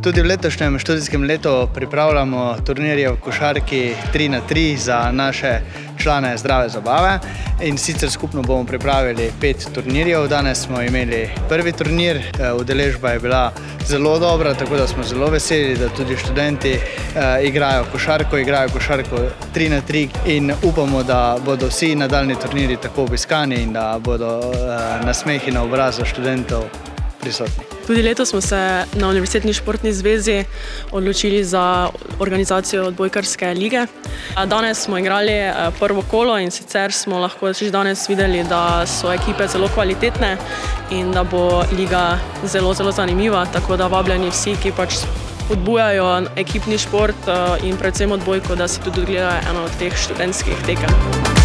Tudi v letošnjem študijskem letu pripravljamo turnirje v košarki 3x3 za naše člane Zdrave zabave. In sicer skupno bomo pripravili 5 turnirjev. Danes smo imeli prvi turnir, udeležba je bila zelo dobra, tako da smo zelo veseli, da tudi študenti igrajo košarko 3x3 in upamo, da bodo vsi nadaljnji turnirji tako obiskani in da bodo nasmehi na obrazu študentov prisotni. Tudi letos smo se na Univerzitetni športni zvezi odločili za organizacijo odbojkarske lige. Danes smo igrali prvo kolo in sicer smo lahko že danes videli, da so ekipe zelo kvalitetne in da bo liga zelo zanimiva, tako da vabljeni vsi, ki pač spodbujajo ekipni šport in predvsem odbojko, da si tudi gledajo eno od teh študentskih tekem.